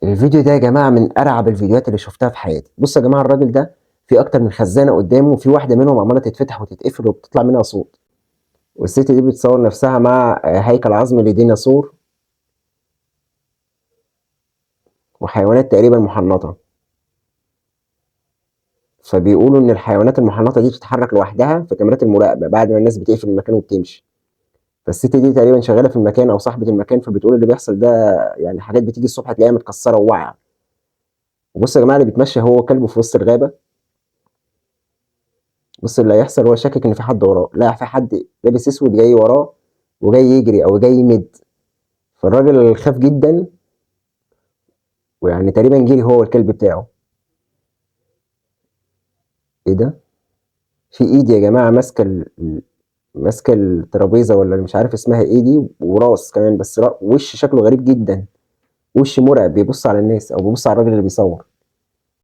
الفيديو ده يا جماعة من أرعب الفيديوهات اللي شفتها في حياتي. بصوا يا جماعة، الراجل ده في أكتر من خزانة قدامه، وفي واحدة منهم عمالة تتفتح وتتقفل وبتطلع منها صوت. والست دي بتصور نفسها مع هيكل عظمي لديناصور وحيوانات تقريبا محنطة. فبيقولوا إن الحيوانات المحنطة دي بتتحرك لوحدها في كاميرات المراقبة بعد ما الناس بتقفل المكان وبتمشي. فالست دي تقريبا شغالة في المكان أو صاحبة المكان، فبتقول اللي بيحصل ده يعني حاجات بتيجي الصبح تلاقيها متكسرة وواقعة. وبصوا يا جماعة، اللي بيتمشى هو كلبه في وسط الغابة. بص اللي هيحصل، هو شاكك ان في حد وراه، لا في حد لابس اسود جاي وراه وجاي يجري او جاي يمد. فالراجل خاف جدا، ويعني تقريبا جري هو والكلب بتاعه. ايه ده؟ في ايد يا جماعه ماسكه ماسكه الترابيزه، ولا مش عارف اسمها ايه دي، وراس كمان، بس وش شكله غريب جدا. وش مرعب، بيبص على الناس او بيبص على الراجل اللي بيصور.